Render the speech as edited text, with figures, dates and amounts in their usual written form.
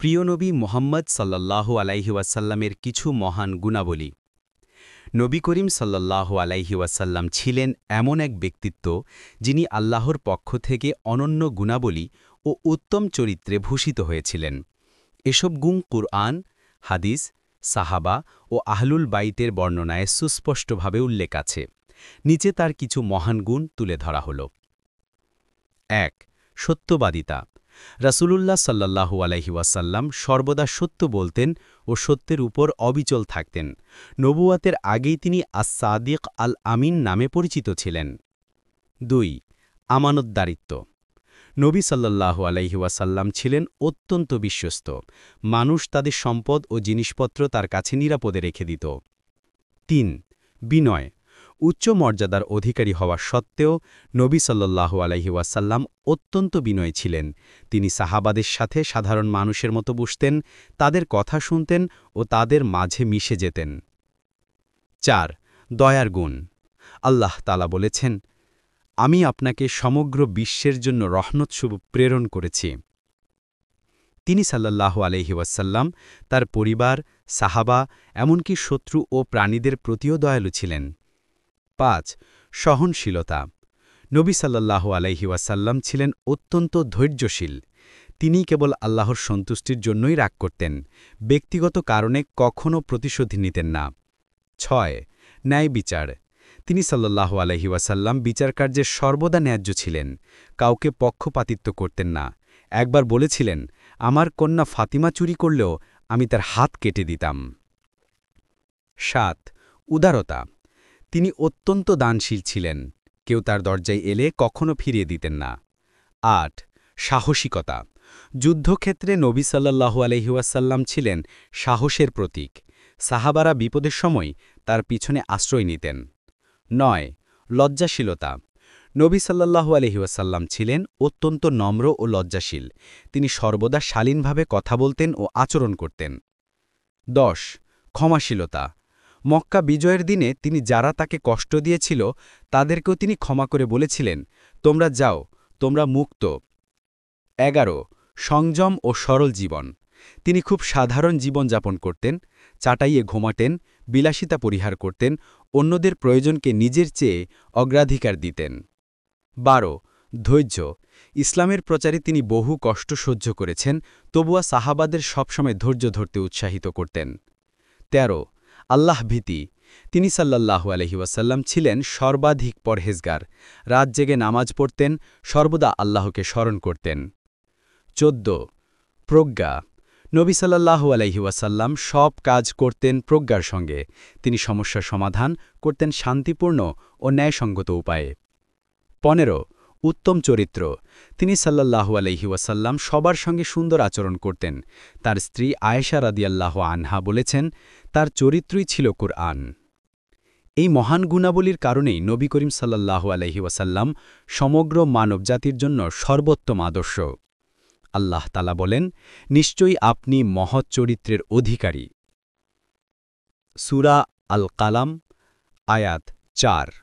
প্রিয় নবী মুহাম্মদ সাল্লাল্লাহু আলাইহি ওয়াসাল্লামের কিছু মহান গুণাবলী। নবী করিম সাল্লাল্লাহু আলাইহি ওয়াসাল্লাম ছিলেন এমন এক ব্যক্তিত্ব যিনি আল্লাহর পক্ষ থেকে অনন্য গুণাবলী ও উত্তম চরিত্রে ভূষিত হয়েছিলেন। এসব গুণ কুরআন, হাদিস, সাহাবা ও আহলুল বাইতের বর্ণনায় সুস্পষ্টভাবে উল্লেখ আছে। নিচে তার কিছু মহান গুণ তুলে ধরা হল। ১. সত্যবাদিতা। রাসূলুল্লাহ সাল্লাল্লাহু আলাইহি ওয়াসাল্লাম সর্বদা সত্য বলতেন ও সত্যের উপর অবিচল থাকতেন। নবুয়াতের আগেই তিনি আস-সাদিক আল-আমিন নামে পরিচিত ছিলেন। ২. আমানতদারিত্ব। নবী সাল্লাল্লাহু আলাইহি ওয়াসাল্লাম ছিলেন অত্যন্ত বিশ্বস্ত। মানুষ তাদের সম্পদ ও জিনিসপত্র তার কাছে নিরাপদে রেখে দিত। ৩. বিনয়। উচ্চ মর্যাদার অধিকারী হওয়া সত্ত্বেও নবী সাল্লাল্লাহু আলাইহি ওয়াসাল্লাম অত্যন্ত বিনয়ী ছিলেন। তিনি সাহাবাদের সাথে সাধারণ মানুষের মতো বসতেন, তাদের কথা শুনতেন ও তাদের মাঝে মিশে যেতেন। ৪. দয়ার গুণ। আল্লাহ তাআলা বলেছেন, আমি আপনাকে সমগ্র বিশ্বের জন্য রহমতস্বরূপ প্রেরণ করেছি। তিনি সাল্লাল্লাহু আলাইহি ওয়াসাল্লাম তার পরিবার, সাহাবা, এমনকি শত্রু ও প্রাণীদের প্রতিও দয়ালু ছিলেন। ৫. সহনশীলতা। নবী সাল্লাল্লাহু আলাইহি ওয়াসাল্লাম ছিলেন অত্যন্ত ধৈর্যশীল। তিনি কেবল আল্লাহর সন্তুষ্টির জন্যই রাগ করতেন, ব্যক্তিগত কারণে কখনও প্রতিশোধ নিতেন না। ৬. ন্যায় বিচার। তিনি সাল্লাল্লাহু আলাইহি ওয়াসাল্লাম বিচারকার্যে সর্বদা ন্যায্য ছিলেন, কাউকে পক্ষপাতিত্ব করতেন না। একবার বলেছিলেন, আমার কন্যা ফাতিমা চুরি করলেও আমি তার হাত কেটে দিতাম। ৭. উদারতা। তিনি অত্যন্ত দানশীল ছিলেন, কেউ তার দরজায় এলে কখনো ফিরিয়ে দিতেন না। ৮. সাহসিকতা। যুদ্ধক্ষেত্রে নবী সাল্লাল্লাহু আলাইহি ওয়াসাল্লাম ছিলেন সাহসের প্রতীক। সাহাবারা বিপদের সময় তার পিছনে আশ্রয় নিতেন। ৯. লজ্জাশীলতা। নবী সাল্লাল্লাহু আলাইহি ওয়াসাল্লাম ছিলেন অত্যন্ত নম্র ও লজ্জাশীল। তিনি সর্বদা শালীনভাবে কথা বলতেন ও আচরণ করতেন। ১০. ক্ষমাশীলতা। মক্কা বিজয়ের দিনে তিনি যারা তাকে কষ্ট দিয়েছিল তাদেরকেও তিনি ক্ষমা করে বলেছিলেন, তোমরা যাও, তোমরা মুক্ত। ১১. সংযম ও সরল জীবন। তিনি খুব সাধারণ জীবনযাপন করতেন, চাটাইয়ে ঘুমাতেন, বিলাসিতা পরিহার করতেন, অন্যদের প্রয়োজনকে নিজের চেয়ে অগ্রাধিকার দিতেন। ১২. ধৈর্য। ইসলামের প্রচারে তিনি বহু কষ্ট সহ্য করেছেন, তবুয়া সাহাবাদের সবসময় ধৈর্য ধরতে উৎসাহিত করতেন। ১৩. আল্লাহ ভীতি। তিনি সাল্লাল্লাহু আলাইহি ওয়াসাল্লাম ছিলেন সর্বাধিক পরহেজগার, রাত জেগে নামাজ পড়তেন, সর্বদা আল্লাহকে স্মরণ করতেন। ১৪. প্রজ্ঞা। নবী সাল্লাল্লাহু আলাইহি ওয়াসাল্লাম সব কাজ করতেন প্রজ্ঞার সঙ্গে। তিনি সমস্যার সমাধান করতেন শান্তিপূর্ণ ও ন্যায়সঙ্গত উপায়ে। ১৫. উত্তম চরিত্র। তিনি সাল্লাল্লাহু আলাইহি ওয়াসাল্লাম সবার সঙ্গে সুন্দর আচরণ করতেন। তার স্ত্রী আয়েশা রাদিয়াল্লাহু আনহা বলেছেন, তার চরিত্রই ছিল কুরআন। এই মহান গুণাবলীর কারণেই নবী করিম সাল্লাল্লাহু আলাইহি ওয়াসাল্লাম সমগ্র মানবজাতির জন্য সর্বোত্তম আদর্শ। আল্লাহ তাআলা বলেন, নিশ্চয়ই আপনি মহৎ চরিত্রের অধিকারী। সূরা আল কালাম, আয়াত ৪।